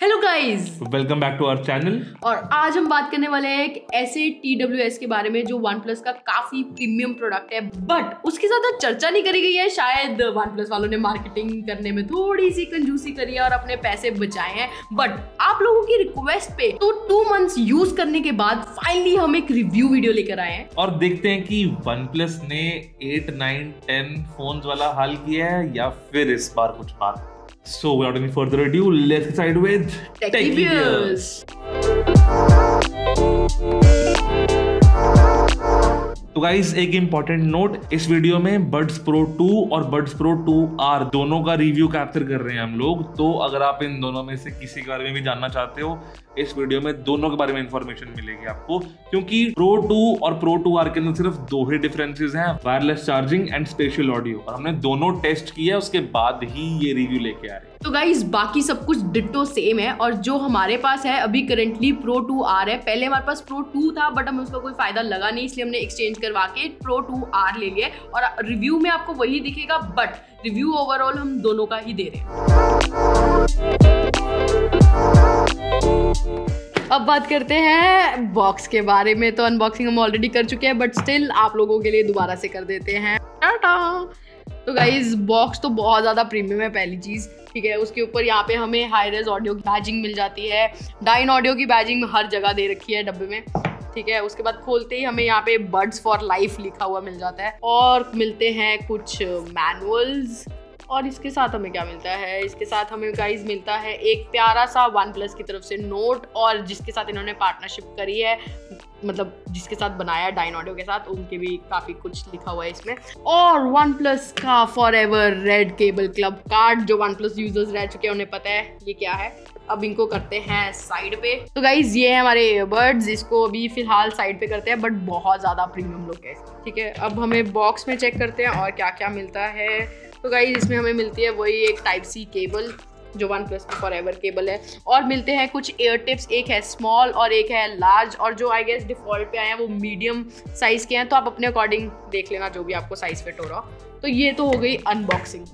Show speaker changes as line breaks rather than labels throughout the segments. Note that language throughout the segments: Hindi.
Hello guys,
welcome back to our channel.
और आज हम बात करने वाले हैं एक ऐसे TWS के बारे में जो OnePlus का काफी प्रीमियम प्रोडक्ट है, बट उसके ज्यादा चर्चा नहीं करी गई है। शायद OnePlus वालों ने मार्केटिंग करने में थोड़ी सी कंजूसी करी है और अपने पैसे बचाए हैं। बट आप लोगों की रिक्वेस्ट पे तो 2 मंथ्स यूज करने के बाद फाइनली हम एक रिव्यू वीडियो लेकर आए हैं
और देखते हैं कि OnePlus ने 8, 9, 10 फोन्स वाला हाल किया है या फिर इस बार कुछ बात। So without any further ado, let's get started with
TechReviews।
तो गाइस एक इंपॉर्टेंट नोट, इस वीडियो में Buds Pro 2 और Buds Pro 2R दोनों का रिव्यू कैप्चर कर रहे हैं हम लोग। तो अगर आप इन दोनों में से किसी के बारे में भी जानना चाहते हो, इस वीडियो में दोनों के बारे में इंफॉर्मेशन मिलेगी आपको, क्योंकि Pro 2 और Pro 2R के अंदर सिर्फ 2 ही डिफरेंसेस हैं, wireless charging and special audio, और हमने दोनों टेस्ट किया, उसके बाद ही ये रिव्यू लेके आ रहे हैं।
तो गाइस बाकी सब कुछ डिट्टो सेम है, और जो हमारे पास है अभी करंटली Pro 2R है। पहले हमारे पास Pro 2 था बट हमें उसका कोई फायदा लगा नहीं, इसलिए हमने एक्सचेंज करवा के Pro 2R ले लिया, और रिव्यू में आपको वही दिखेगा, बट रिव्यू ओवरऑल हम दोनों का ही दे रहे हैं। अब बात करते हैं बॉक्स के बारे में। तो अनबॉक्सिंग हम ऑलरेडी कर चुके हैं, बट स्टिल आप लोगों के लिए दोबारा से कर देते हैं। टाटा। तो गाइज बॉक्स तो बहुत ज़्यादा प्रीमियम है, पहली चीज़, ठीक है। उसके ऊपर यहाँ पे हमें हाई रेज ऑडियो की बैजिंग मिल जाती है, डाइन ऑडियो की बैजिंग हर जगह दे रखी है डब्बे में, ठीक है। उसके बाद खोलते ही हमें यहाँ पे बड्स फॉर लाइफ लिखा हुआ मिल जाता है, और मिलते हैं कुछ मैनुअल्स। और इसके साथ हमें क्या मिलता है? इसके साथ हमें गाइज मिलता है एक प्यारा सा OnePlus की तरफ से नोट, और जिसके साथ इन्होंने पार्टनरशिप करी है, मतलब जिसके साथ बनाया डाइन ऑडियो के साथ, उनके भी काफ़ी कुछ लिखा हुआ है इसमें। और OnePlus का forever red cable club card, जो OnePlus यूजर्स रह चुके हैं उन्हें पता है ये क्या है। अब इनको करते हैं साइड पे। तो गाइज ये है हमारे ईयरबड्स, इसको अभी फिलहाल साइड पे करते हैं, बट बहुत ज़्यादा प्रीमियम लुक है, ठीक है। अब हमें बॉक्स में चेक करते हैं और क्या क्या मिलता है। तो गाइज इसमें हमें मिलती है वही एक Type-C केबल, जो OnePlus की फॉरएवर केबल है, और मिलते हैं कुछ एयर टिप्स, एक है स्मॉल और एक है लार्ज, और जो आई गेस डिफॉल्ट पे आए हैं वो मीडियम साइज के हैं। तो आप अपने अकॉर्डिंग देख लेना जो भी आपको साइज फिट हो रहा हो। तो ये तो हो गई अनबॉक्सिंग।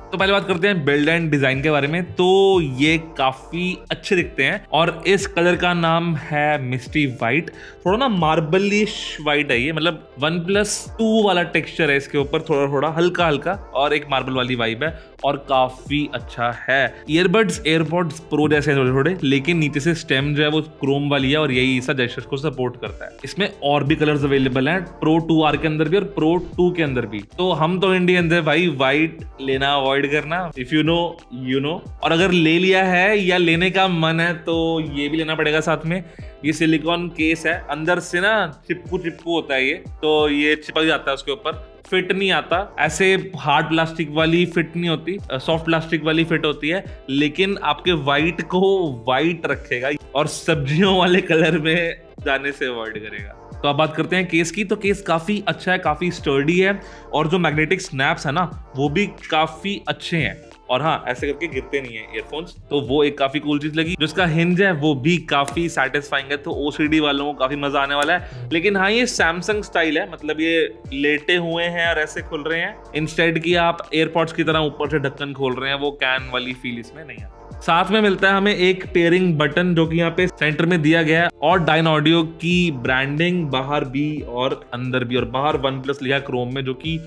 तो पहले बात करते हैं बिल्ड एंड डिजाइन के बारे में। तो ये काफी अच्छे दिखते हैं, और इस कलर का नाम है मिस्टी व्हाइट। थोड़ा ना मार्बलिश व्हाइट है ये, मतलब OnePlus 2 वाला टेक्सचर है इसके ऊपर, थोड़ा थोड़ा हल्का हल्का, और एक मार्बल वाली वाइब है, और काफी अच्छा है। ईयरबड्स एयरपॉड्स प्रो जैसे हैं थोड़े थोड़े, लेकिन नीचे से स्टेम जो है वो क्रोम वाली है, और यही सा जेस्चर्स को सपोर्ट करता है। इसमें और भी कलर्स अवेलेबल हैं, Pro 2R के अंदर भी और Pro 2 के अंदर भी। तो हम तो इंडियन थे भाई, व्हाइट लेना अवॉइड करना, if you know you know. और अगर ले लिया है या लेने का मन है तो ये भी लेना पड़ेगा साथ में। ये सिलिकॉन केस है, अंदर से ना चिपकू होता है ये, तो ये चिपक जाता है उसके ऊपर, फिट नहीं आता। ऐसे हार्ड प्लास्टिक वाली फिट नहीं होती, सॉफ्ट प्लास्टिक वाली फिट होती है, लेकिन आपके व्हाइट को व्हाइट रखेगा और सब्जियों वाले कलर में जाने से अवॉइड करेगा। तो अब बात करते हैं केस की। तो केस काफी अच्छा है, काफी स्टर्डी है, और जो मैग्नेटिक स्नैप्स है ना वो भी काफी अच्छे हैं, और हाँ ऐसे करके गिरते नहीं है ईयरफोन्स, तो वो एक काफी कूल चीज लगी। जो इसका हिंज है वो भी काफी सैटिस्फाइंग है, तो OCD वालों को काफी मजा आने वाला है। लेकिन हाँ ये सैमसंग स्टाइल है, मतलब ये लेटे हुए हैं और ऐसे खुल रहे हैं, इंस्टेड की आप एयरपॉड्स की तरह ऊपर से ढक्कन खोल रहे हैं, वो कैन वाली फील इसमें नहीं आती। साथ में मिलता है हमें एक पेयरिंग बटन, जो कि यहाँ पे सेंटर में दिया गया है, और डाइन ऑडियो की ब्रांडिंग बाहर भी और अंदर भी, और बाहर OnePlus लिखा है क्रोम में, जो कि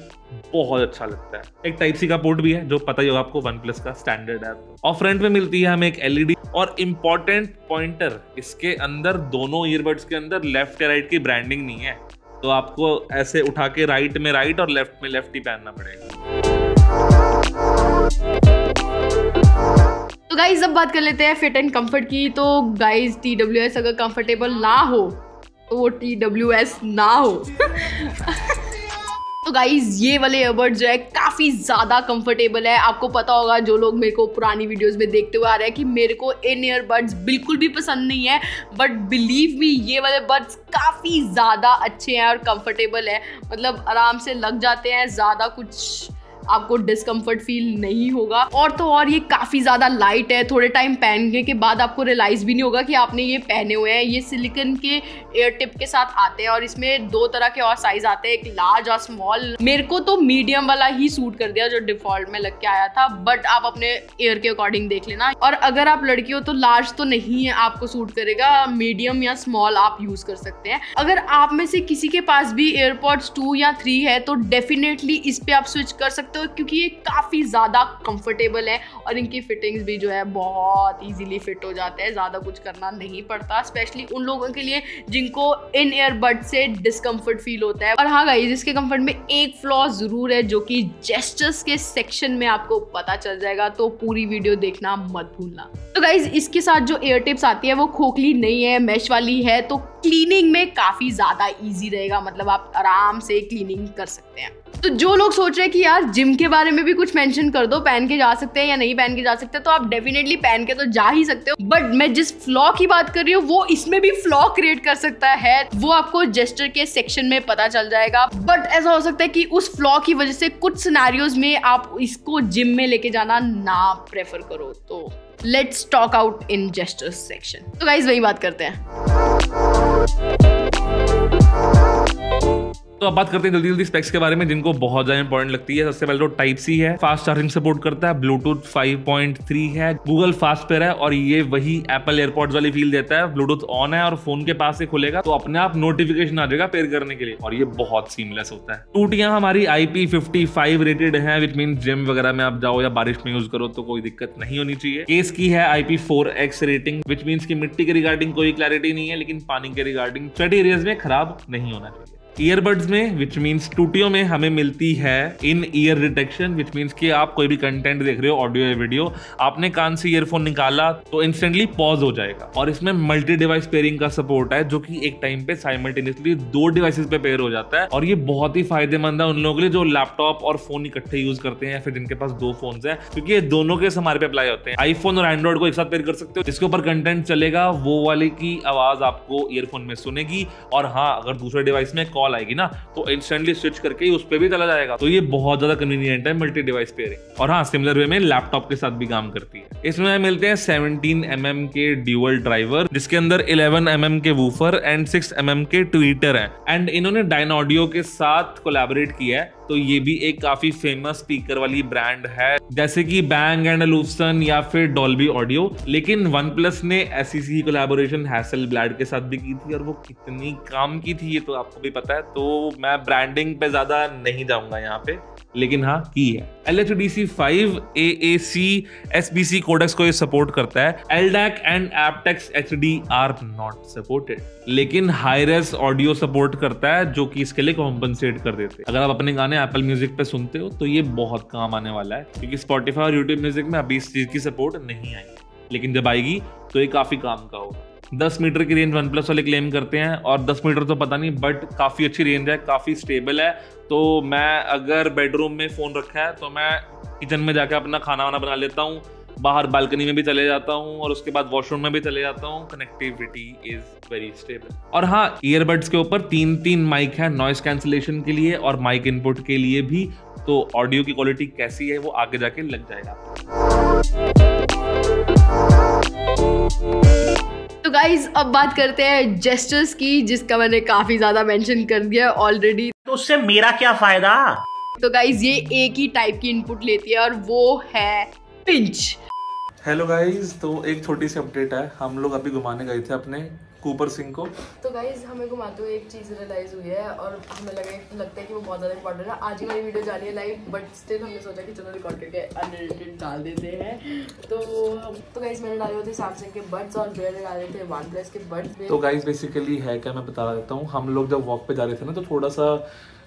बहुत अच्छा लगता है। एक Type-C का पोर्ट भी है, जो पता ही होगा आपको OnePlus का स्टैंडर्ड है। और फ्रंट में मिलती है हमें एक LED और इम्पोर्टेंट पॉइंटर, इसके अंदर दोनों ईयरबड्स के अंदर लेफ्ट या राइट की ब्रांडिंग नहीं है, तो आपको ऐसे उठा के राइट में राइट और लेफ्ट में लेफ्ट ही पहनना पड़ेगा।
तो गाइज अब बात कर लेते हैं फिट एंड कंफर्ट की। तो गाइज TWS अगर कंफर्टेबल ना हो तो वो TWS ना हो। तो गाइज ये वाले ईयरबड जो है काफ़ी ज़्यादा कंफर्टेबल है। आपको पता होगा, जो लोग मेरे को पुरानी वीडियोस में देखते हुए आ रहे हैं, कि मेरे को इन ईयरबड्स बिल्कुल भी पसंद नहीं है, बट बिलीव मी ये वाले बड्स काफ़ी ज़्यादा अच्छे हैं और कंफर्टेबल है, मतलब आराम से लग जाते हैं, ज़्यादा कुछ आपको डिस्कम्फर्ट फील नहीं होगा। और तो और ये काफी ज्यादा लाइट है, थोड़े टाइम पहनने के बाद आपको रियलाइज भी नहीं होगा कि आपने ये पहने हुए हैं। ये सिलिकॉन के एयर टिप के साथ आते हैं और इसमें 2 तरह के और साइज आते हैं, एक लार्ज और स्मॉल। मेरे को तो मीडियम वाला ही सूट कर दिया जो डिफॉल्ट में लग के आया था, बट आप अपने एयर के अकॉर्डिंग देख लेना। और अगर आप लड़की हो तो लार्ज तो नहीं है आपको सूट करेगा, मीडियम या स्मॉल आप यूज कर सकते हैं। अगर आप में से किसी के पास भी एयरपॉड्स 2 या 3 है तो डेफिनेटली इस पे आप स्विच कर सकते हो, क्योंकि ये काफी ज्यादा कंफर्टेबल है और इनकी फिटिंग्स भी जो है बहुत इजीली फिट हो जाते हैं, ज्यादा कुछ करना नहीं पड़ता, स्पेशली उन लोगों के लिए जिनको इन ईयरबड से डिस्कम्फर्ट फील होता है। और हाँ गाइस, इसके कंफर्ट में एक फ्लॉ जरूर है जो कि जेस्चर्स के सेक्शन में आपको पता चल जाएगा, तो पूरी वीडियो देखना मत भूलना। तो गाइस, इसके साथ जो एयर टिप्स आती है वो खोखली नहीं है, मैश वाली है, तो क्लीनिंग में काफी ज्यादा इजी रहेगा, मतलब आप आराम से क्लीनिंग कर सकते हैं। तो जो लोग सोच रहे हैं कि यार जिम के बारे में भी कुछ मेंशन कर दो, पहन के जा सकते हैं या नहीं पहन के जा सकते, तो आप डेफिनेटली पहन के तो जा ही सकते हो, बट मैं जिस फ्लॉ की बात कर रही हूँ वो इसमें भी फ्लॉ क्रिएट कर सकता है, वो आपको जेस्चर के सेक्शन में पता चल जाएगा। बट ऐसा हो सकता है कि उस फ्लॉ की वजह से कुछ सिनेरियोज में आप इसको जिम में लेके जाना ना प्रेफर करो। तो let's talk out in gestures section. तो गाइस वही बात करते हैं।
तो अब बात करते हैं जल्दी जल्दी स्पेक्स के बारे में जिनको बहुत ज्यादा इंपॉर्टेंट लगती है। सबसे पहले तो टाइप सी है, फास्ट चार्जिंग सपोर्ट करता है, ब्लूटूथ 5.3 है, गूगल फास्ट पेयर है और ये वही एप्पल एयरपॉड्स वाली फील देता है। ब्लूटूथ ऑन है और फोन के पास से खुलेगा तो अपने आप नोटिफिकेशन आ जाएगा पेयर करने के लिए और ये बहुत सीमलेस होता है। टूटियां हमारी IP55 रेटेड है, विच मीन जिम वगैरह में आप जाओ या बारिश में यूज करो तो कोई दिक्कत नहीं होनी चाहिए। केस की है IP4X रेटिंग, विच मीन्स की मिट्टी के रिगार्डिंग कोई क्लैरिटी नहीं है, लेकिन पानी के रिगार्डिंग स्वेटी एरियाज में खराब नहीं होना चाहिए। ईयरबड्स में विच मीन्स टूटियों में हमें मिलती है इन ईयर डिटेक्शन, विच मीन्स कि आप कोई भी कंटेंट देख रहे हो ऑडियो या वीडियो, आपने कान से ईयरफोन निकाला तो इंस्टेंटली पॉज हो जाएगा। और इसमें मल्टी डिवाइस पेयरिंग का सपोर्ट है जो कि एक टाइम पे साइमल्टेनियसली 2 डिवाइसेस पे पेयर हो जाता है और ये बहुत ही फायदेमंद है उन लोगों के लिए जो लैपटॉप और फोन इकट्ठे यूज करते हैं या फिर जिनके पास 2 फोन्स हैं, क्योंकि ये दोनों के हमारे पे अप्लाई होते हैं। आईफोन और एंड्रॉइड को एक साथ पेयर कर सकते हो, जिसके ऊपर कंटेंट चलेगा वो वाले की आवाज आपको ईयरफोन में सुनेगी और हाँ अगर दूसरे डिवाइस में कॉल आएगी ना तो इंस्टेंटली स्विच करके उस पे भी चला जाएगा। तो ये बहुत ज्यादा कन्वीनियंट है मल्टी डिवाइस पेयरिंग। और हाँ, सिमिलर वे में लैपटॉप के साथ भी काम करती है। इसमें मिलते हैं 17mm के ड्यूअल ड्राइवर, जिसके अंदर 11mm के वूफर एंड 6mm के ट्वीटर हैं एंड इन्होंने डायनऑडियो के साथ कोलैबोरेट किया है, तो ये भी एक काफी फेमस स्पीकर वाली ब्रांड है जैसे कि बैंग एंड ओलुफ्सन या फिर डॉल्बी ऑडियो। लेकिन OnePlus ने ऐसी कोलैबोरेशन हैसेलब्लैड के साथ भी की थी और वो कितनी काम की थी ये तो आपको भी पता है, तो मैं ब्रांडिंग पे ज्यादा नहीं जाऊंगा यहाँ पे, लेकिन हाँ की है। LHDC5 AAC SBC कोडेक्स को ये सपोर्ट करता है। LDAC and aptX HD are not supported, लेकिन हाई-रेस ऑडियो सपोर्ट करता है जो कि इसके लिए कॉम्पनसेट कर देते हैं। अगर आप अपने गाने एप्पल म्यूजिक पे सुनते हो तो ये बहुत काम आने वाला है, क्योंकि Spotify और YouTube म्यूजिक में अभी इस चीज की सपोर्ट नहीं आई, लेकिन जब आएगी तो ये काफी काम का होगा। 10 मीटर की रेंज OnePlus वाले क्लेम करते हैं और 10 मीटर तो पता नहीं, बट काफ़ी अच्छी रेंज है, काफ़ी स्टेबल है। तो मैं अगर बेडरूम में फ़ोन रखा है तो मैं किचन में जाकर अपना खाना वाना बना लेता हूँ, बाहर बालकनी में भी चले जाता हूँ और उसके बाद वॉशरूम में भी चले जाता हूँ। Connectivity is very stable. और हाँ, ईयरबड्स के ऊपर 3 माइक है नॉइस कैंसिलेशन के लिए और माइक इनपुट के लिए भी, तो ऑडियो की क्वालिटी कैसी है वो आगे जाके लग जाएगा।
तो गाइज अब बात करते हैं जेस्चर्स की, जिसका मैंने काफी ज्यादा मेंशन कर दिया ऑलरेडी।
तो उससे मेरा क्या फायदा?
तो गाइज ये एक ही टाइप की इनपुट लेती है और वो है पिंच।
हेलो गाइज, तो एक छोटी सी अपडेट है। हम लोग अभी घुमाने गए थे अपने कूपर सिंह को।
तो गाइज हमें घुमाते हुए एक चीज़ रियलाइज हुई है और हमें लगता है कि वो बहुत ज़्यादा इंपॉर्टेंट है। आज ही वाली वीडियो जा रही है लाइव, बट स्टिल हमने सोचा कि चलो रिकॉर्ड करके अनएडिटेड डाल देते हैं। तो गाइज मैंने डाले हुए थे सैमसंग के बड्स और बेयर ने डाले थे OnePlus के बड्स।
तो गाइज बेसिकली है क्या, मैं बता देता हूँ। हम लोग जब वॉक पे जा रहे थे ना तो थोड़ा सा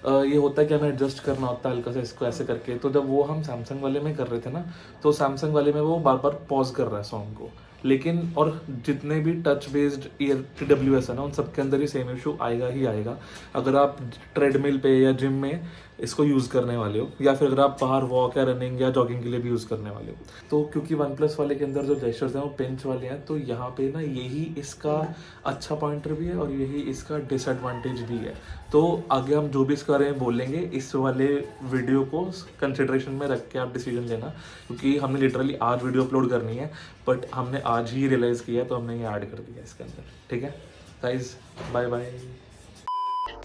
ये होता है कि हमें एडजस्ट करना होता है हल्का सा इसको ऐसे करके। तो जब वो हम सैमसंग वाले में कर रहे थे ना तो सैमसंग वाले में वो बार बार पॉज कर रहा है सॉन्ग को, लेकिन और जितने भी टच बेस्ड ईयर TWS है ना उन सबके अंदर ही सेम इशू आएगा ही आएगा। अगर आप ट्रेडमिल पे या जिम में इसको यूज़ करने वाले हो, या फिर अगर आप बाहर वॉक या रनिंग या जॉगिंग के लिए भी यूज़ करने वाले हो। तो क्योंकि वन प्लस वाले के अंदर जो जेस्चर्स हैं वो पिंच वाले हैं, तो यहाँ पे ना यही इसका अच्छा पॉइंटर भी है और यही इसका डिसएडवांटेज भी है। तो आगे हम जो भी इसके बारे में बोलेंगे, इस वाले वीडियो को कंसिडरेशन में रख के आप डिसीजन लेना, क्योंकि हमने लिटरली आज वीडियो अपलोड करनी है, बट हमने आज ही रियलाइज़ किया तो हमने ये ऐड कर दिया इसके अंदर। ठीक है गाइस, बाय बाय।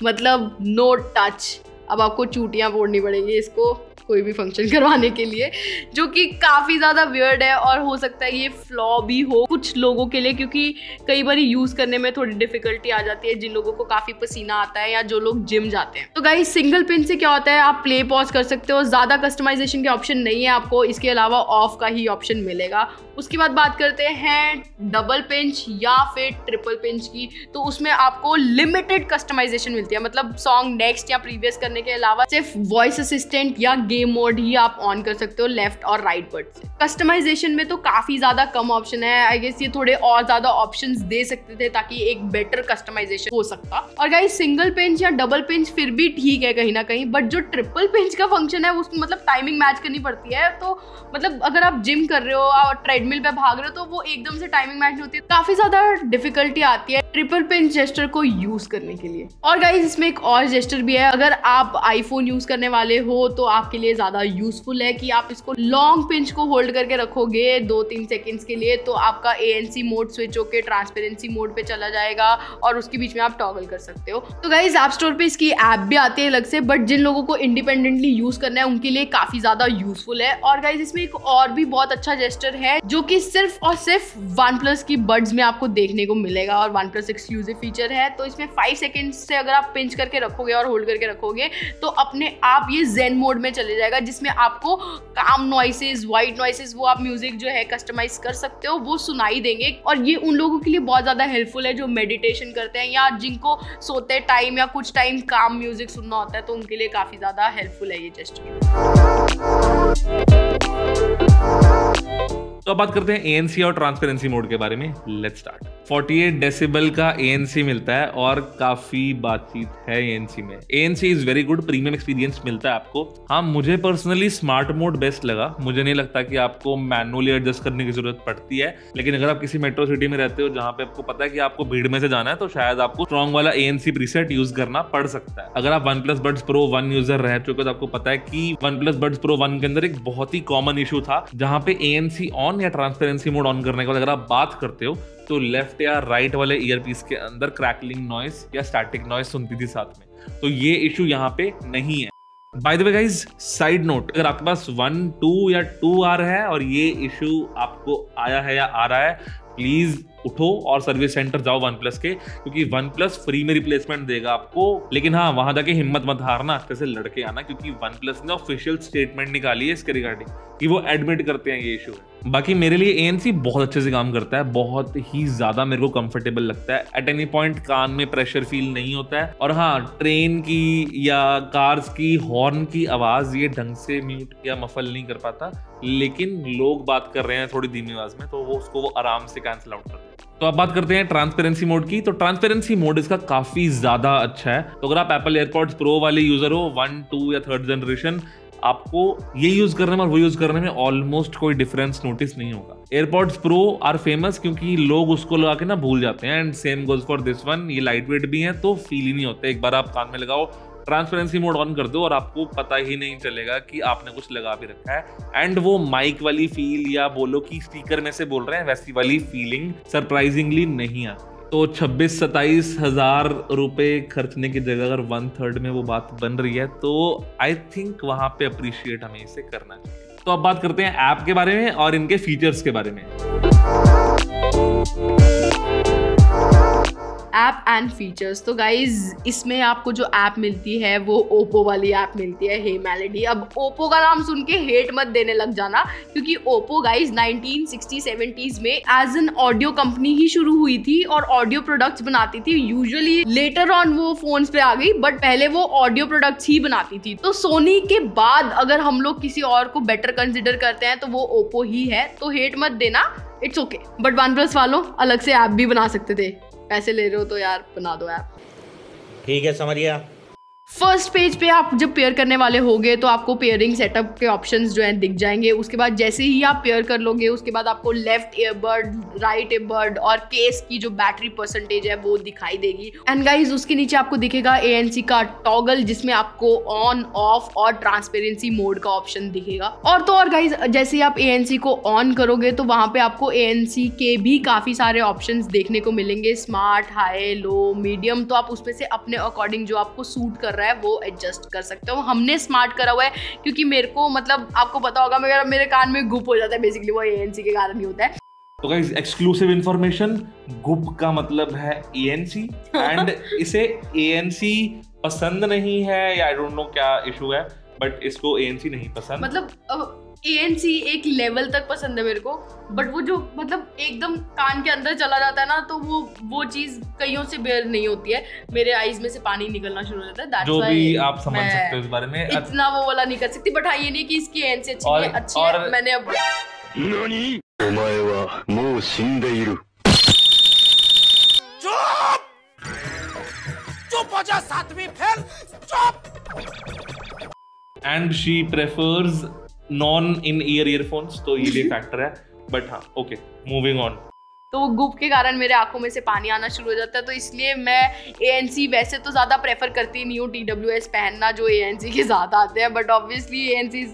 मतलब नो टच, अब आपको चूटियां फोड़नी पड़ेंगी इसको कोई भी फंक्शन करवाने के लिए, जो कि काफ़ी ज़्यादा वियर्ड है और हो सकता है ये फ्लॉ भी हो कुछ लोगों के लिए, क्योंकि कई बार यूज़ करने में थोड़ी डिफिकल्टी आ जाती है जिन लोगों को काफ़ी पसीना आता है या जो लोग जिम जाते हैं। तो गाइस सिंगल पिन से क्या होता है, आप प्ले पॉज कर सकते हो, ज़्यादा कस्टमाइजेशन के ऑप्शन नहीं है आपको, इसके अलावा ऑफ का ही ऑप्शन मिलेगा। उसके बाद बात करते हैं डबल पिंच या फिर ट्रिपल पिंच की, तो उसमें आपको लिमिटेड कस्टमाइजेशन मिलती है, मतलब सॉन्ग नेक्स्ट या प्रीवियस करने के अलावा सिर्फ वॉइस असिस्टेंट या गेम मोड ही आप ऑन कर सकते हो लेफ्ट और राइट बटन से। कस्टमाइजेशन में तो काफी ज्यादा कम ऑप्शन है, आई गेस ये थोड़े और ज्यादा ऑप्शंस दे सकते थे ताकि एक बेटर कस्टमाइजेशन हो सकता। और गाइस सिंगल पिंच या डबल पिंच फिर भी ठीक है कहीं ना कहीं, बट जो ट्रिपल पिंच का फंक्शन है उसमें मतलब टाइमिंग मैच करनी पड़ती है, तो मतलब अगर आप जिम कर रहे हो और ट्रेडमिल पे भाग रहे हो तो वो एकदम से टाइमिंग मैच नहीं होती है, काफी ज्यादा डिफिकल्टी आती है ट्रिपल पिंच जेस्चर को यूज करने के लिए। और गाइस इसमें एक और जेस्चर भी है, अगर आप आईफोन यूज करने वाले हो तो आपके लिए ज्यादा यूजफुल है कि आप इसको लॉन्ग पिंच को होल्ड करके रखोगे 2-3 सेकंड्स के लिए, तो आपका ANC मोड स्विच होके ट्रांसपेरेंसी मोड पे चला जाएगा और उसके बीच में आप टॉगल कर सकते हो। तो गाइस ऐप स्टोर पे इसकी ऐप भी आती है अलग से, बट जिन लोगों को इंडिपेंडेंटली यूज करना है उनके लिए काफी ज्यादा यूजफुल है। और गाइस इसमें एक और भी बहुत अच्छा जेस्चर है जो कि सिर्फ और सिर्फ वन प्लस की बड्स में आपको देखने को मिलेगा और वन प्लस एक्सक्लूसिव फीचर है। तो इसमें 5 सेकंड से अगर आप पिंच करके रखोगे और होल्ड करके रखोगे तो अपने आप ये जेन मोड में चले जाएगा, जिसमें आपको काम नॉइसेस, व्हाइट नॉइसेस, वो आप म्यूजिक जो है कस्टमाइज कर सकते हो, वो सुनाई देंगे। और ये उन लोगों के लिए बहुत ज्यादा हेल्पफुल है जो मेडिटेशन करते हैं या जिनको सोते टाइम या कुछ टाइम काम म्यूजिक सुनना होता है, तो उनके लिए काफी ज्यादा हेल्पफुल है ये जेस्चर।
तो अब बात करते हैं ANC और ट्रांसपेरेंसी मोड के बारे में। Let's start. 48 डेसिबल का ANC मिलता है और काफी बातचीत है ANC में। ANC is very good, premium experience मिलता है आपको। हाँ, मुझे पर्सनली स्मार्ट मोड बेस्ट लगा, मुझे नहीं लगता कि आपको मैनुअली एडजस्ट करने की जरूरत पड़ती है, लेकिन अगर आप किसी मेट्रो सिटी में रहते हो जहाँ पे आपको पता है कि आपको भीड़ में से जाना है, तो शायद आपको स्ट्रॉन्ग वाला ANC प्रीसेट यूज करना पड़ सकता है। अगर आप OnePlus Buds Pro 1 यूजर रह चुके हो तो आपको पता है कि OnePlus Buds Pro 1 के अंदर एक बहुत ही कॉमन इशू था, जहाँ पे ANC ऑन या ट्रांसपेरेंसी मोड ऑन करने के बाद अगर आप बात करते हो तो लेफ्ट या राइट वाले ईयरपीस के अंदर क्रैकलिंग नॉइस या स्टैटिक नॉइस सुनती थी साथ में। तो ये इशू यहाँ पे नहीं है। By the way guys, side note, अगर आपके पास 1, 2 या 2R है और ये इशू आपको आया है या आ रहा है, प्लीज उठो और सर्विस सेंटर जाओ OnePlus के, क्योंकि OnePlus फ्री में रिप्लेसमेंट देगा आपको। लेकिन हाँ, वहां जाके हिम्मत मत हारना, अच्छे से लड़के आना, क्योंकि OnePlus ने ऑफिशियल स्टेटमेंट निकाली है इसके रिगार्डिंग कि वो एडमिट करते हैं ये इशू। बाकी मेरे लिए ANC बहुत अच्छे से काम करता है, बहुत ही ज्यादा मेरे को कंफर्टेबल लगता है। एट एनी पॉइंट कान में प्रेशर फील नहीं होता है। और हाँ, ट्रेन की या कार्स की हॉर्न की आवाज ये ढंग से म्यूट या मफल नहीं कर पाता, लेकिन लोग बात कर रहे हैं थोड़ी धीमी आवाज में तो वो उसको वो आराम से कैंसिल आउट करते हैं। तो अब बात करते हैं ट्रांसपेरेंसी मोड की। तो ट्रांसपेरेंसी मोड इसका काफी ज्यादा अच्छा है। तो अगर आप Apple AirPods Pro वाले यूजर हो 1, 2 या 3rd जनरेशन, आपको ये यूज करने में और वो यूज करने में ऑलमोस्ट कोई डिफरेंस नोटिस नहीं होगा। AirPods Pro आर फेमस क्योंकि लोग उसको लगा के ना भूल जाते हैं, and same goes for this one. ये लाइट वेट भी है तो फील ही नहीं होता। एक बार आप कान में लगाओ, ट्रांसपेरेंसी मोड ऑन कर दो और आपको पता ही नहीं चलेगा कि आपने कुछ लगा भी रखा है। एंड वो माइक वाली फील या बोलो कि स्पीकर में से बोल रहे हैं, वैसी वाली फीलिंग सरप्राइजिंगली नहीं आती। तो 26-27 हजार रुपए खर्चने की जगह अगर 1/3 में वो बात बन रही है तो आई थिंक वहां पे अप्रिशिएट हमें इसे करना चाहिए। तो अब बात करते हैं ऐप के बारे में और इनके फीचर्स के बारे में।
App and features. तो गाइज इसमें आपको जो ऐप मिलती है वो ओप्पो वाली ऐप मिलती है, हे मेलोडी। अब ओप्पो का नाम सुन के हेट मत देने लग जाना, क्योंकि ओप्पो गाइज 1960-70s में एज एन ऑडियो कंपनी ही शुरू हुई थी और ऑडियो प्रोडक्ट्स बनाती थी। यूजुअली लेटर ऑन वो फोन्स पे आ गई, बट पहले वो ऑडियो प्रोडक्ट्स ही बनाती थी। तो सोनी के बाद अगर हम लोग किसी और को बेटर कंसिडर करते हैं तो वो ओप्पो ही है, तो हेट मत देना, इट्स ओके। बट OnePlus वालों अलग से ऐप भी बना सकते थे, पैसे ले रहे हो तो यार बना दो ऐप।
ठीक है, समझ गया।
फर्स्ट पेज पे आप जब पेयर करने वाले होगे तो आपको पेयरिंग सेटअप के ऑप्शंस जो हैं दिख जाएंगे। उसके बाद जैसे ही आप पेयर कर लोगे उसके बाद आपको लेफ्ट ईयरबड, राइट ईयरबड और केस की जो बैटरी परसेंटेज है वो दिखाई देगी। एंड गाइज उसके नीचे आपको दिखेगा ANC का टॉगल, जिसमें आपको ऑन, ऑफ और ट्रांसपेरेंसी मोड का ऑप्शन दिखेगा। और तो और गाइज जैसे ही आप ANC को ऑन करोगे तो वहां पे आपको ANC के भी काफी सारे ऑप्शंस देखने को मिलेंगे, स्मार्ट, हाई, लो, मीडियम। तो आप उसमें से अपने अकॉर्डिंग जो आपको सूट कर रहा है वो एडजस्ट कर सकते हो। हमने स्मार्ट करा हुआ है क्योंकि मेरे को मतलब आपको पता होगा मेरे कान में गुप हो जाता है, बेसिकली वो ANC के कारण ही होता है।
तो गाइस एक्सक्लूसिव इंफॉर्मेशन, गुप का मतलब है ANC एंड इसे ANC पसंद नहीं है या आई डोंट नो क्या इशू है, बट इसको ANC नहीं पसंद।
मतलब ANC एक लेवल तक पसंद है मेरे को, बट वो जो मतलब एकदम कान के अंदर चला जाता है ना, तो वो चीज कईयों से बेयर नहीं होती है। मेरे आईज में से पानी निकलना शुरू हो जाता है। That's
जो
why
भी आप समझ सकते हो इस बारे में,
इतना वो वाला नहीं कर सकती। बट हाँ, ये नहीं कि इसकी ANC अच्छी है। मैंने अब
चुप हो जा, सातवीं फेल, चुप।
And she prefers non in ear earphones, तो ये फैक्टर है। बट हाँ, ओके, मूविंग ऑन।
तो वो गुप के कारण मेरे आंखों में से पानी आना शुरू हो जाता है, तो इसलिए मैं ANC वैसे तो ज़्यादा प्रेफर करती नहीं हूँ TWS पहनना, जो ANC के ज़्यादा आते हैं। बट ऑब्वियसली ANC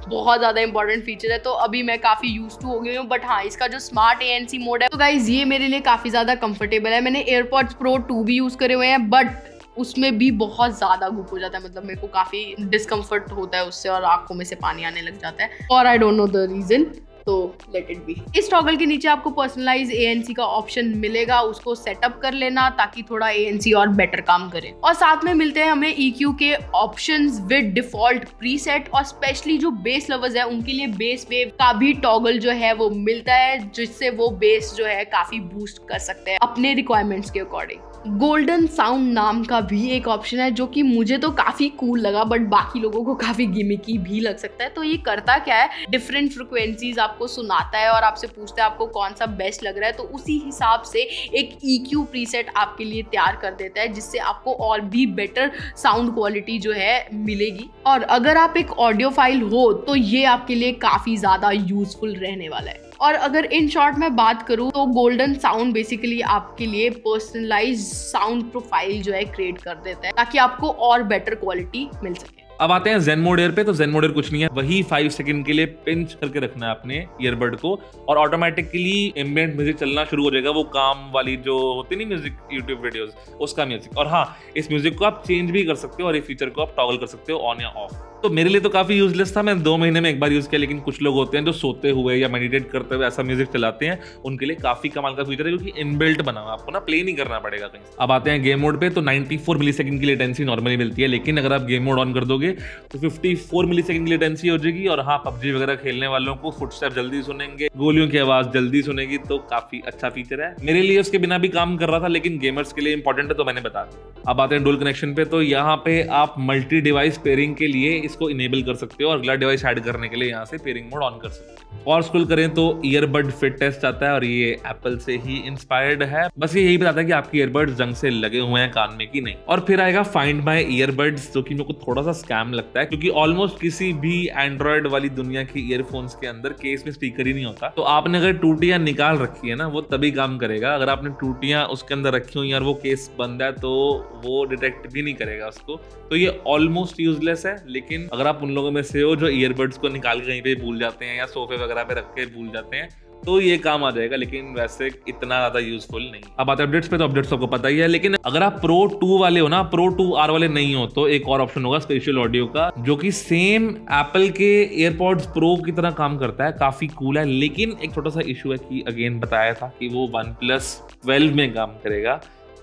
बहुत ज़्यादा इंपॉर्टेंट फीचर है, तो अभी मैं काफ़ी यूज टू हो गई हूँ। बट हाँ, इसका जो स्मार्ट ANC मोड है तो गाइज ये मेरे लिए काफ़ी ज़्यादा कंफर्टेबल है। मैंने AirPods Pro 2 भी यूज़ करे हुए हैं, बट उसमें भी बहुत ज़्यादा गुप हो जाता है। मतलब मेरे को काफ़ी डिस्कम्फर्ट होता है उससे और आंखों में से पानी आने लग जाता है, और I don't know the reason, तो लेट इट बी। इस टॉगल के नीचे आपको पर्सनलाइज ANC का ऑप्शन मिलेगा, उसको सेटअप कर लेना ताकि थोड़ा ANC और बेटर काम करे। और साथ में मिलते हैं हमें EQ के ऑप्शंस विद डिफॉल्ट प्रीसेट, और स्पेशली जो बेस लवर्स है उनके लिए बेस वेव का भी टॉगल जो है वो मिलता है, जिससे वो बेस जो है काफी बूस्ट कर सकते हैं अपने रिक्वायरमेंट्स के अकॉर्डिंग। गोल्डन साउंड नाम का भी एक ऑप्शन है जो कि मुझे तो काफी कूल लगा, बट बाकी लोगों को काफी गिमिकी भी लग सकता है। तो ये करता क्या है, डिफरेंट फ्रिक्वेंसीज आपको सुनाता है और आपसे पूछता है आपको कौन सा बेस्ट लग रहा है, तो उसी हिसाब से एक EQ प्रीसेट आपके लिए तैयार कर देता है, जिससे आपको और भी बेटर साउंड क्वालिटी जो है मिलेगी। और अगर आप एक ऑडियो फाइल हो तो ये आपके लिए काफी ज्यादा यूजफुल रहने वाला है। और अगर इन शॉर्ट में बात करूँ तो गोल्डन साउंड बेसिकली आपके लिए पर्सनलाइज साउंड प्रोफाइल जो है क्रिएट कर देता है, ताकि आपको और बेटर क्वालिटी मिल सके।
अब आते हैं zen mode air पे। तो zen mode air कुछ नहीं है, वही 5 सेकंड के लिए पिंच करके रखना है अपने ईयरबड को और ऑटोमेटिकली एम्बिएंट म्यूजिक चलना शुरू हो जाएगा। वो काम वाली जो होती नहीं म्यूजिक यूट्यूब वीडियोस, उसका म्यूजिक। और हाँ, इस म्यूजिक को आप चेंज भी कर सकते हो और इस फीचर को आप टॉगल कर सकते हो ऑन या ऑफ। तो मेरे लिए तो काफी यूजलेस था, मैं 2 महीने में एक बार यूज किया। लेकिन कुछ लोग होते हैं जो सोते हुए या मेडिटेट करते हुए ऐसा म्यूजिक चलाते हैं, उनके लिए काफी कमाल का फीचर है, क्योंकि इनबिल्ट बना हुआ, आपको ना प्ले नहीं करना पड़ेगा कहीं। अब आते हैं गेम मोड पे। तो 94 मिलीसेकंड की लेटेंसी नॉर्मली मिलती है, लेकिन अगर आप गेम मोड ऑन कर दोगे तो 54 मिलीसेकंड की लेटेंसी हो जाएगी। और हाँ, PUBG वगैरह खेलने वालों को फुटस्टेप जल्दी सुनेंगे, गोलियों की आवाज जल्दी सुनेगी, तो काफी अच्छा फीचर है। मेरे लिए उसके बिना भी काम कर रहा था, लेकिन गेमर्स के लिए इंपॉर्टेंट है तो मैंने बता दिया। अब आते हैं डुअल कनेक्शन पे। तो यहाँ पे आप मल्टी डिवाइस पेयरिंग के लिए इसको इनेबल कर सकते हो और अगला डिवाइस ऐड करने के लिए यहाँ से पेयरिंग मोड ऑन कर सकते हो। और स्क्रॉल करें तो ईयरबड फिट टेस्ट आता है और ये एप्पल से ही इंस्पायर्ड है। बस ये यही बताता है कि आपके ईयरबड्स जंग से लगे हुए हैं कान में कि नहीं। और फिर आएगा फाइंड माय ईयरबड्स, जो कि मेरे को थोड़ा सा स्कैम लगता है, क्योंकि ऑलमोस्ट किसी भी एंड्रॉइड वाली दुनिया की ईयरफोन्स के अंदर केस में स्पीकर ही नहीं होता। तो आपने अगर टूटियां निकाल रखी है ना, वो तभी काम करेगा। अगर आपने टूटियां उसके अंदर रखी हुई और वो केस बंद है तो वो डिटेक्ट भी नहीं करेगा उसको। तो ये ऑलमोस्ट यूजलेस है। लेकिन अगर आप उन लोगों में से हो जो ईयरबड्स को निकाल के कहीं पे भूल जाते हैं या सोफे वगैरह पे रख के भूल जाते हैं, तो ये काम आ जाएगा, लेकिन वैसे इतना ज्यादा यूजफुल नहीं। अब आते हैं अपडेट्स पे। तो अपडेट्स आपको पता ही है, लेकिन अगर आप Pro 2 वाले हो ना, Pro 2R वाले नहीं हो, तो एक और ऑप्शन होगा स्पेशल ऑडियो का, जो कि सेम एप्पल के एयरपॉड्स प्रो की तरह काम करता है। काफी कूल है, लेकिन एक छोटा सा इशू है कि अगेन बताया था कि वो OnePlus 12 में काम करेगा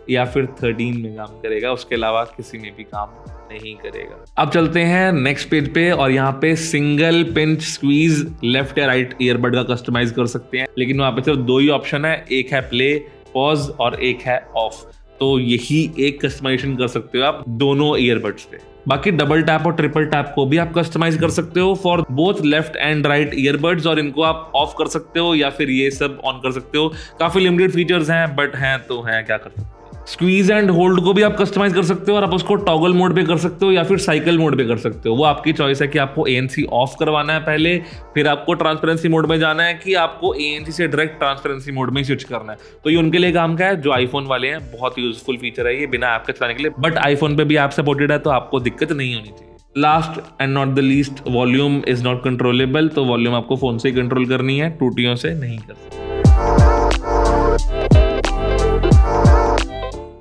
या फिर 13 में काम करेगा, उसके अलावा किसी में भी काम नहीं करेगा। अब चलते हैं नेक्स्ट पेज पे, और यहाँ पे सिंगल पिंच स्क्वीज लेफ्ट या राइट ईयरबड का कस्टमाइज कर सकते हैं। लेकिन वहाँ पे सिर्फ 2 ही ऑप्शन है, एक है प्ले पॉज और एक है ऑफ। तो यही एक कस्टमाइजेशन कर सकते हो आप दोनों ईयरबड्स पे। बाकी डबल टैप और ट्रिपल टैप को भी आप कस्टमाइज कर सकते हो for both left and right earbuds, और इनको आप ऑफ कर सकते हो या फिर ये सब ऑन कर सकते हो। काफी लिमिटेड फीचर्स हैं, बट हैं तो हैं, क्या कर सकते हो। स्क्वीज एंड होल्ड को भी आप कस्टमाइज कर सकते हो और आप उसको टॉगल मोड पे कर सकते हो या फिर साइकिल मोड पे कर सकते हो। वो आपकी चॉइस है कि आपको ANC ऑफ करवाना है पहले, फिर आपको ट्रांसपेरेंसी मोड में जाना है कि आपको ANC से डायरेक्ट ट्रांसपेरेंसी मोड में स्विच करना है। तो ये उनके लिए काम का है जो आईफोन वाले हैं, बहुत यूजफुल फीचर है ये बिना ऐप के चलाने के लिए। बट आईफोन पे भी ऐप सपोर्टेड है तो आपको दिक्कत नहीं होनी चाहिए। Last and not the least, volume is not controllable, तो वॉल्यूम आपको फोन से ही कंट्रोल करनी है, टूटियों से नहीं कर सकते।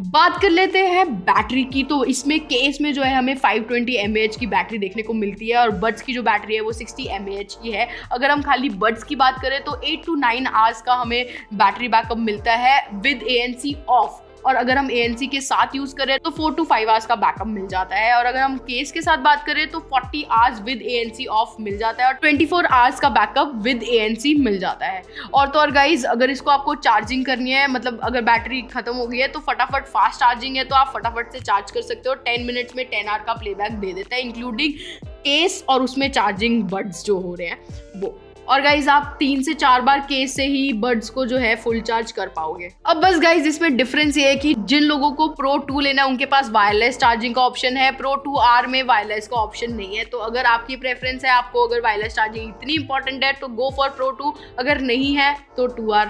बात कर लेते हैं बैटरी की। तो इसमें केस में जो है हमें 520 mAh की बैटरी देखने को मिलती है और बड्स की जो बैटरी है वो 60 mAh की है। अगर हम खाली बड्स की बात करें तो 8 to 9 आवर्स का हमें बैटरी बैकअप मिलता है विद ANC ऑफ, और अगर हम ANC के साथ यूज करें तो 4 to 5 आवर्स का बैकअप मिल जाता है। और अगर हम केस के साथ बात करें तो 40 आवर्स विद ANC ऑफ मिल जाता है और 24 आवर्स का बैकअप विद ANC मिल जाता है। और तो और गाइज, अगर इसको आपको चार्जिंग करनी है, मतलब अगर बैटरी खत्म हो गई है तो फटाफट फास्ट चार्जिंग है तो आप फटाफट से चार्ज कर सकते हो। 10 मिनट्स में 10 आवर का प्लेबैक दे देता है, इंक्लूडिंग केस और उसमें चार्जिंग बड्स जो हो रहे हैं वो। और गाइज आप 3 से 4 बार केस से ही बड्स को जो है फुल चार्ज कर पाओगे। अब बस गाइज इसमें डिफरेंस ये है कि जिन लोगों को Pro 2 लेना है उनके पास वायरलेस चार्जिंग का ऑप्शन है, Pro 2R में वायरलेस का ऑप्शन नहीं है। तो अगर आपकी प्रेफरेंस है, आपको अगर वायरलेस चार्जिंग इतनी इंपॉर्टेंट है तो गो फॉर Pro 2, अगर नहीं है तो 2R।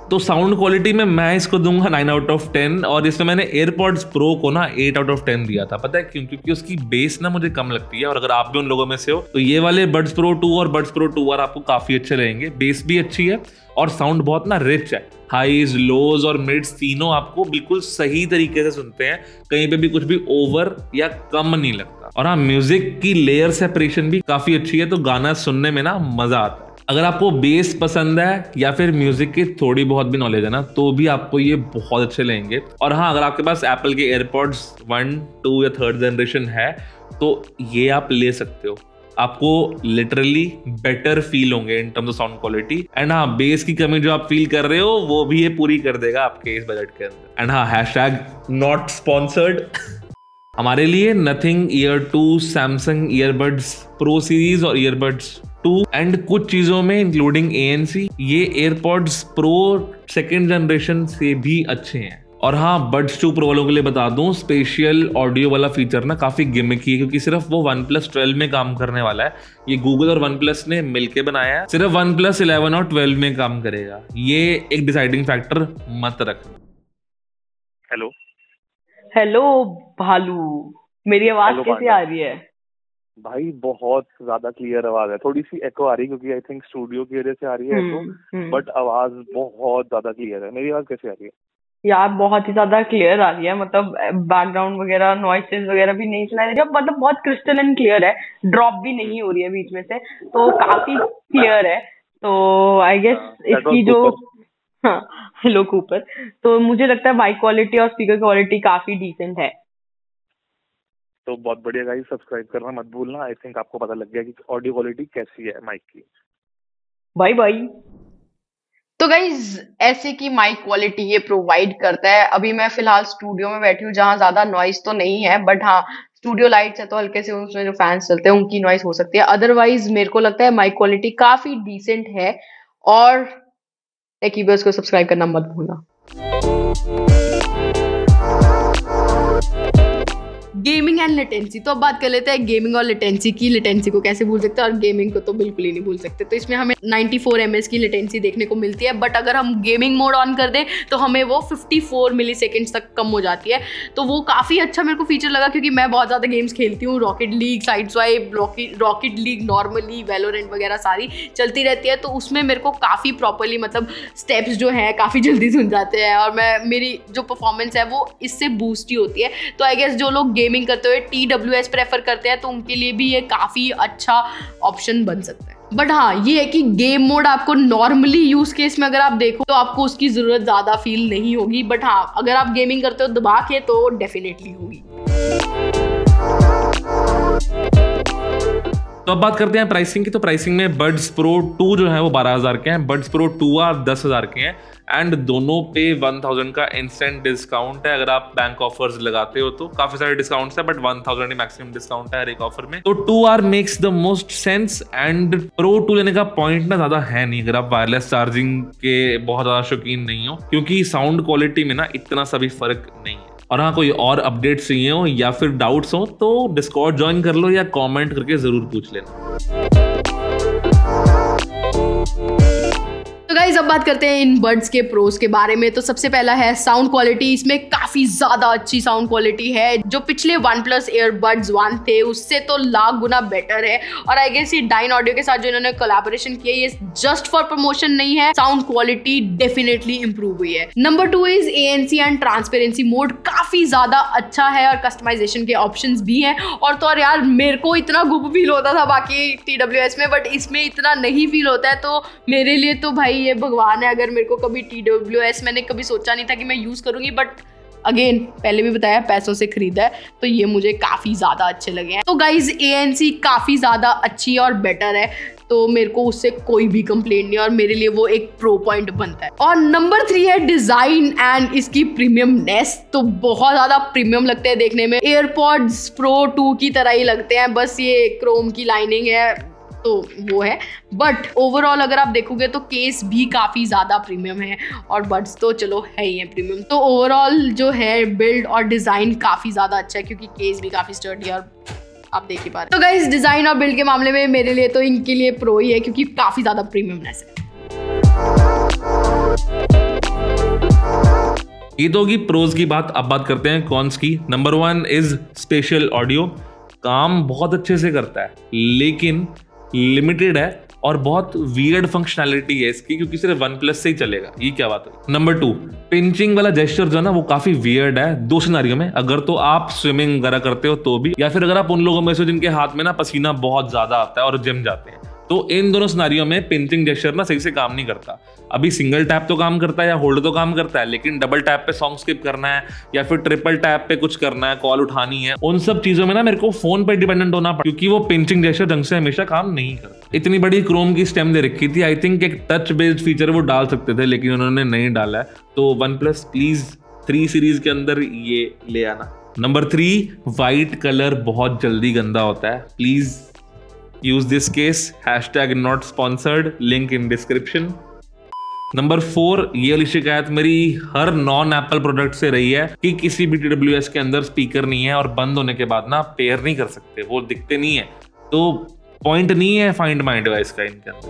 तो साउंड क्वालिटी में मैं इसको दूंगा 9 out of 10 और इसमें मैंने AirPods Pro को ना 8 out of 10 दिया था। पता है क्यों? क्योंकि उसकी बेस ना मुझे कम लगती है और अगर आप भी उन लोगों में से हो तो ये वाले Buds Pro 2 और Buds Pro 2R आपको काफी अच्छे रहेंगे। बेस भी अच्छी है और साउंड बहुत ना रिच है, हाईज लोज और मिड्स तीनों आपको बिल्कुल सही तरीके से सुनते हैं, कहीं पे भी कुछ भी ओवर या कम नहीं लगता। और हाँ, म्यूजिक की लेयर सेपरेशन भी काफी अच्छी है तो गाना सुनने में ना मजा आता है। अगर आपको बेस पसंद है या फिर म्यूजिक की थोड़ी बहुत भी नॉलेज है ना तो भी आपको ये बहुत अच्छे लगेंगे। और हाँ, अगर आपके पास एप्पल के एयरपॉड्स 1, 2 या 3rd जनरेशन है तो ये आप ले सकते हो, आपको लिटरली बेटर फील होंगे in terms of sound quality. And हाँ, बेस की कमी जो आप फील कर रहे हो वो भी ये पूरी कर देगा आपके इस बजट के अंदर। एंड हाँ, हैशटैग नॉट स्पॉन्सर्ड हमारे लिए nothing year 2, Samsung earbuds pro series और ईयरबड्स 2 एंड कुछ चीजों में इंक्लूडिंग ANC ये एयरपॉड्स प्रो 2nd जनरेशन से भी अच्छे हैं। और हाँ, बड्स 2 प्रो वालों के लिए बता दूं, स्पेशियल ऑडियो वाला फीचर ना काफी गिमिकी है क्योंकि सिर्फ वो OnePlus 12 में काम करने वाला है। ये गूगल और OnePlus ने मिलके बनाया है, सिर्फ OnePlus 11 और 12 में काम करेगा। ये एक डिसाइडिंग फैक्टर मत रखना।
हेलो
हेलो भालू, मेरी आवाज कैसी आ रही है?
भाई बहुत ज्यादा क्लियर आवाज है, थोड़ी सी एको आ रही है क्योंकि आई थिंक स्टूडियो की वजह से आ रही है एको, बट आवाज बहुत ज्यादा क्लियर है। मेरी आवाज कैसी आ रही है?
यार बहुत ही ज्यादा क्लियर आ रही है, मतलब बैकग्राउंड वगैरह नॉइसेस वगैरह भी नहीं सुनाई दे रही, मतलब बहुत क्रिस्टल एंड क्लियर है, ड्रॉप भी नहीं हो रही है बीच में से, तो काफी क्लियर है। तो आई गेस इसकी जो हाँ, हेलो कूपर, तो मुझे लगता है माइक क्वालिटी और स्पीकर क्वालिटी काफी डिसेंट है।
तो बहुत बढ़िया गाइस, सब्सक्राइब करना मत भूलना। आई थिंक आपको पता लग गया कि ऑडियो क्वालिटी कैसी है माइक की।
Bye bye.
तो गाइज ऐसे की माइक क्वालिटी ये प्रोवाइड करता है। अभी मैं फिलहाल स्टूडियो में बैठी हूँ जहाँ ज्यादा नॉइस तो नहीं है, बट हाँ स्टूडियो लाइट्स है तो हल्के से उसमें जो फैंस चलते हैं उनकी नॉइस हो सकती है। अदरवाइज मेरे को लगता है माइक क्वालिटी काफी डिसेंट है। और टेकीबर्स को सब्सक्राइब करना मत भूलना। गेमिंग एंड लेटेंसी, तो अब बात कर लेते हैं गेमिंग और लेटेंसी की। लेटेंसी को कैसे भूल सकते हैं और गेमिंग को तो बिल्कुल ही नहीं भूल सकते। तो इसमें हमें 94 ms की लेटेंसी देखने को मिलती है, बट अगर हम गेमिंग मोड ऑन कर दें तो हमें वो 54 मिलीसेकंड्स तक कम हो जाती है। तो वो काफ़ी अच्छा मेरे को फीचर लगा क्योंकि मैं बहुत ज़्यादा गेम्स खेलती हूँ, rocket league, side swipe, rocket league normally, Valorant वगैरह सारी चलती रहती है। तो उसमें मेरे को काफ़ी प्रॉपरली मतलब स्टेप्स जो है काफ़ी जल्दी सुन जाते हैं और मेरी जो परफॉर्मेंस है वो इससे बूस्ट ही होती है। तो आई गेस जो लोग गेमिंग करते हुए TWS प्रेफर करते हैं तो उनके लिए भी ये काफ़ी अच्छा ऑप्शन बन सकता है। बट हाँ, ये है कि गेम मोड आपको नॉर्मली यूज केस में अगर आप देखो तो आपको उसकी ज़रूरत ज़्यादा फील नहीं होगी, बट हाँ अगर आप गेमिंग करते हो दबा के तो डेफिनेटली होगी।
तो अब बात करते हैं प्राइसिंग की। तो प्राइसिंग में बड्स प्रो 2 जो है वो 12,000 के हैं, बड्स प्रो 2R 10,000 के हैं एंड दोनों पे 1000 का इंस्टेंट डिस्काउंट है। अगर आप बैंक ऑफर्स लगाते हो तो काफी सारे डिस्काउंट्स है, बट 1000 ही मैक्सिमम डिस्काउंट है हर एक ऑफर में। तो 2R makes the most sense and pro 2 लेने का पॉइंट ना ज्यादा है नहीं अगर आप वायरलेस चार्जिंग के बहुत ज्यादा शौकीन नहीं हो, क्योंकि साउंड क्वालिटी में ना इतना सा भी फर्क नहीं है। और हाँ, कोई और अपडेट्स चाहिए हो या फिर डाउट्स हो तो डिस्कॉर्ड ज्वाइन कर लो या कमेंट करके जरूर पूछ लेना।
तो गाइज अब बात करते हैं इन बड्स के प्रोज के बारे में। तो सबसे पहला है साउंड क्वालिटी। इसमें काफी ज्यादा अच्छी साउंड क्वालिटी है, जो पिछले OnePlus Earbuds 1 थे उससे तो लाख गुना बेटर है। और आई गेस ये डाइन ऑडियो के साथ जो इन्होंने कोलैबोरेशन किया ये जस्ट फॉर प्रमोशन नहीं है, साउंड क्वालिटी डेफिनेटली इंप्रूव हुई है। Number 2 is ANC and transparency mode, काफी ज्यादा अच्छा है और कस्टमाइजेशन के ऑप्शंस भी हैं। और तो और यार मेरे को इतना गुप फील होता था बाकी TWS में, बट इसमें इतना नहीं फील होता है। तो मेरे लिए तो भाई ये भगवान है। अगर मेरे को कभी TWS मैंने कभी सोचा नहीं था कि मैं यूज करूंगी, बट अगेन पहले भी बताया पैसों से खरीदा है, तो ये मुझे काफी ज्यादा अच्छे लगे हैं। तो गाइज ANC काफी ज्यादा अच्छी और बेटर है, तो मेरे को उससे कोई भी कंप्लेंट नहीं और मेरे लिए वो एक प्रो पॉइंट बनता है। और नंबर 3 है डिजाइन एंड इसकी प्रीमियमनेस। तो बहुत ज्यादा प्रीमियम लगते हैं देखने में, एयरपॉड्स प्रो 2 की तरह ही लगते हैं, बस ये क्रोम की लाइनिंग है तो वो है। बट ओवरऑल अगर आप देखोगे तो केस भी काफी ज्यादा प्रीमियम है और बड्स तो चलो है ही है प्रीमियम। तो ओवरऑल जो है बिल्ड और डिजाइन काफी ज्यादा अच्छा है, क्योंकि केस भी काफी स्टर्डी है और आप देख ही पा रहे। तो गाइस डिजाइन और बिल्ड के मामले में मेरे लिए तो इनके लिए प्रो ही है, क्योंकि काफी ज्यादा प्रीमियमनेस है।
ये तो होगी प्रोज की बात। अब बात करते हैं कॉन्स की। Number 1 is special audio. काम बहुत अच्छे से करता है लेकिन लिमिटेड है और बहुत वियर्ड फंक्शनैलिटी है इसकी, क्योंकि सिर्फ OnePlus से ही चलेगा। ये क्या बात है। नंबर 2 पिंचिंग वाला जेस्चर जो है ना वो काफी वियर्ड है 2 सिनारियो में। अगर तो आप स्विमिंग वगैरह करते हो तो भी, या फिर अगर आप उन लोगों में से जिनके हाथ में ना पसीना बहुत ज्यादा आता है और जिम जाते हैं, तो इन दोनों सिनारियो में पिंचिंग जेस्चर ना सही से काम नहीं करता। अभी सिंगल टैप तो काम करता है या होल्ड तो काम करता है, लेकिन डबल टैप पे सॉन्ग स्किप करना है या फिर ट्रिपल टैप पे कुछ करना है, कॉल उठानी है, उन सब चीजों में ना मेरे को फोन पे डिपेंडेंट होना पड़ा, क्योंकि वो पिंचिंग जेस्चर ढंग से हमेशा काम नहीं करता। इतनी बड़ी क्रोम की स्टेम दे रखी थी, आई थिंक एक टच बेस्ड फीचर वो डाल सकते थे, लेकिन उन्होंने नहीं डाला है। तो OnePlus प्लीज 3 सीरीज के अंदर ये ले आना। नंबर 3 व्हाइट कलर बहुत जल्दी गंदा होता है, please use this case, #not sponsored, link in description. Number 4 ये वाली शिकायत मेरी हर नॉन एप्पल प्रोडक्ट से रही है कि किसी भी TWS के अंदर स्पीकर नहीं है और बंद होने के बाद ना पेयर नहीं कर सकते, वो दिखते नहीं है, तो पॉइंट नहीं है फाइंड माई डिवाइस का इनके अंदर।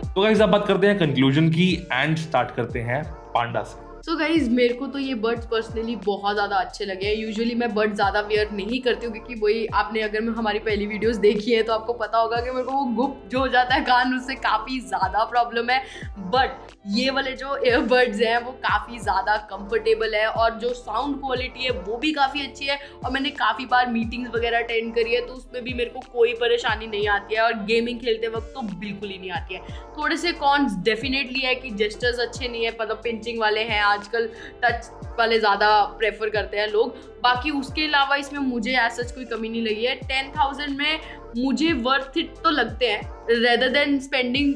तो गाइस अब बात करते हैं कंक्लूजन की एंड स्टार्ट करते हैं पांडा से।
सो गाइज मेरे को तो ये बड्स पर्सनली बहुत ज़्यादा अच्छे लगे हैं। यूजुअली मैं बड्स ज़्यादा वेयर नहीं करती हूँ, क्योंकि वही आपने अगर मैं हमारी पहली वीडियोस देखी है तो आपको पता होगा कि मेरे को वो गुप जो हो जाता है कान, उससे काफ़ी ज़्यादा प्रॉब्लम है। बट ये वाले जो एयरबड्स हैं वो काफ़ी ज़्यादा कंफर्टेबल है और जो साउंड क्वालिटी है वो भी काफ़ी अच्छी है। और मैंने काफ़ी बार मीटिंग्स वगैरह अटेंड करी है तो उसमें भी मेरे को कोई परेशानी नहीं आती है, और गेमिंग खेलते वक्त तो बिल्कुल ही नहीं आती है। थोड़े से कॉन्स डेफिनेटली है कि जेस्चर्स अच्छे नहीं है, मतलब पिंचिंग वाले हैं, आजकल टच वाले ज़्यादा प्रेफर करते हैं लोग। बाकी उसके अलावा इसमें मुझे ऐसा कोई कमी नहीं लगी है। 10,000 में मुझे वर्थ इट तो लगते हैं, rather than spending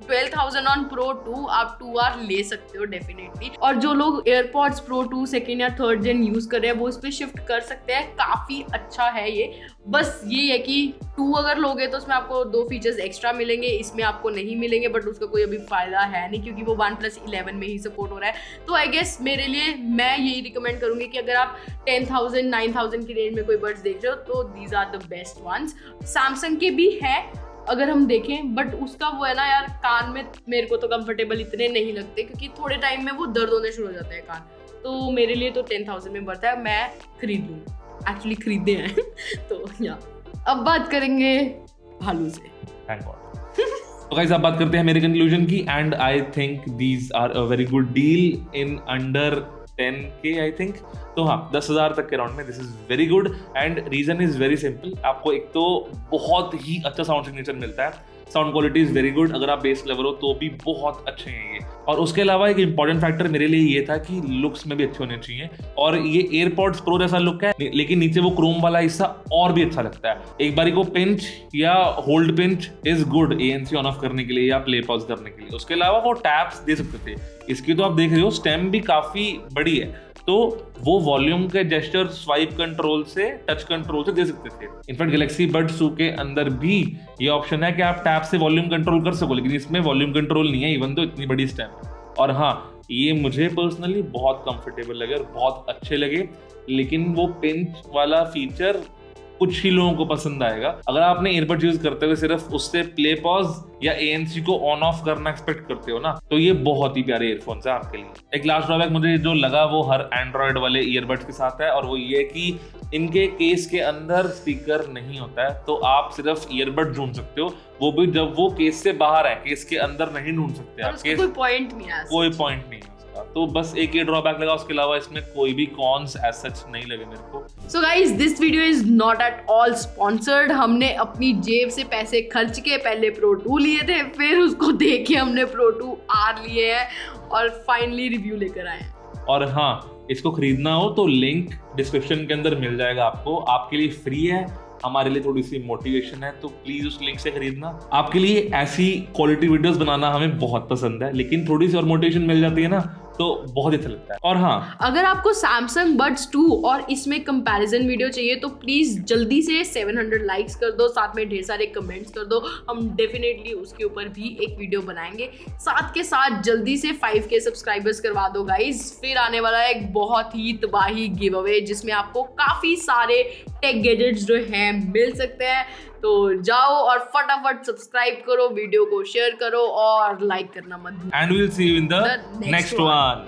12,000 on Pro 2 आप 2R ले सकते हो डेफिनेटली। और जो लोग एयरपॉड्स Pro 2 सेकेंड या थर्ड जेन यूज़ कर रहे हैं वो इस पर शिफ्ट कर सकते हैं, काफ़ी अच्छा है ये। बस ये है कि 2 अगर लोगे तो उसमें आपको 2 फीचर्स एक्स्ट्रा मिलेंगे, इसमें आपको नहीं मिलेंगे, बट उसका कोई अभी फ़ायदा है नहीं क्योंकि वो OnePlus 11 में ही सपोर्ट हो रहा है। तो आई गेस मेरे लिए मैं यही रिकमेंड करूँगी कि अगर आप 10,000 9,000 की रेंज में कोई बड्स देख रहे हो तो these are the best ones. Samsung के भी हैं अगर हम देखें, बट उसका वो है ना यार, कान में मेरे को तो कंफर्टेबल इतने नहीं लगते क्योंकि थोड़े टाइम में वो दर्द होने शुरू हो जाता है कान। तो मेरे लिए तो 10,000 में बढ़ता है, मैं खरीद लूँ, एक्चुअली खरीदे हैं तो या अब बात करेंगे भालू से।
तो गाइस अब बात करते हैं मेरे कंक्लूजन की, and I think these are a very good deal in under 10K I think. तो हाँ 10,000 तक के राउंड में this is very good, and reason is very simple. आपको एक तो बहुत ही अच्छा साउंड सिग्नेचर मिलता है, sound quality is very good, अगर आप बेस लवर हो तो भी बहुत अच्छे हैं ये। और उसके अलावा एक इंपॉर्टेंट फैक्टर मेरे लिए ये था कि लुक्स में भी अच्छे होने चाहिए, और ये एयरपॉड्स प्रो जैसा लुक है लेकिन नीचे वो क्रोम वाला हिस्सा और भी अच्छा लगता है। एक बारी को पिंच या hold pinch is good ANC on off करने के लिए या प्ले पॉज करने के लिए। उसके अलावा वो टैप्स दे सकते थे, इसकी तो आप देख रहे हो स्टेम भी काफी बड़ी है, तो वो वॉल्यूम के जेस्चर स्वाइप कंट्रोल से, टच कंट्रोल से दे सकते थे। इनफैक्ट गैलेक्सी बड्स 2 के अंदर भी ये ऑप्शन है कि आप टैप से वॉल्यूम कंट्रोल कर सको, लेकिन इसमें वॉल्यूम कंट्रोल नहीं है, इवन तो इतनी बड़ी स्टेम है। और हाँ, ये मुझे पर्सनली बहुत कंफर्टेबल लगे और बहुत अच्छे लगे, लेकिन वो पिंच वाला फीचर कुछ ही लोगों को पसंद आएगा। अगर आपने ईयरबड्स यूज करते हुए सिर्फ उससे प्ले पॉज या ANC को ऑन ऑफ करना एक्सपेक्ट करते हो ना, तो ये बहुत ही प्यारे ईयरफोन्स है आपके लिए। एक लास्ट ड्रॉबैक मुझे जो लगा वो हर एंड्रॉयड वाले ईयरबड्स के साथ है, और वो ये कि इनके केस के अंदर स्पीकर नहीं होता है, तो आप सिर्फ ईयरबड ढूंढ सकते हो, वो भी जब वो केस से बाहर है, केस के अंदर नहीं ढूंढ सकते आप।
कोई पॉइंट नहीं है,
कोई पॉइंट नहीं है। तो बस एक ही ड्रॉबैक लगा, उसके अलावा इसमें कोई भी कॉन्स एज सच नहीं लगे मेरे को।
So guys, this video is not at all sponsored. हमने अपनी जेब से पैसे खर्च के पहले Pro 2 लिए थे, फिर उसको देख के हमने Pro 2 R लिए हैं और फाइनली रिव्यू लेकर आए हैं।
और हाँ, इसको खरीदना हो तो लिंक डिस्क्रिप्शन के अंदर मिल जाएगा आपको, आपके लिए फ्री है, हमारे लिए थोड़ी सी मोटिवेशन है, तो प्लीज उस लिंक से खरीदना। आपके लिए ऐसी क्वालिटी वीडियोस बनाना हमें बहुत पसंद है, लेकिन थोड़ी सी और मोटिवेशन मिल जाती है ना, तो बहुत ही अच्छा लगता है। और हाँ,
अगर आपको Samsung Buds 2 और इसमें कंपैरिजन वीडियो चाहिए तो प्लीज जल्दी से 700 लाइक्स कर दो, साथ में ढेर सारे कमेंट्स कर दो, हम डेफिनेटली उसके ऊपर भी एक वीडियो बनाएंगे। साथ के साथ जल्दी से 5K सब्सक्राइबर्स करवा दो गाइज, फिर आने वाला है एक बहुत ही तबाही गिव अवे जिसमें आपको काफी सारे टेक गैजेट्स जो हैं मिल सकते हैं। तो जाओ और फटाफट सब्सक्राइब करो, वीडियो को शेयर करो और लाइक करना मत भूलो।
And we will see you in the next one.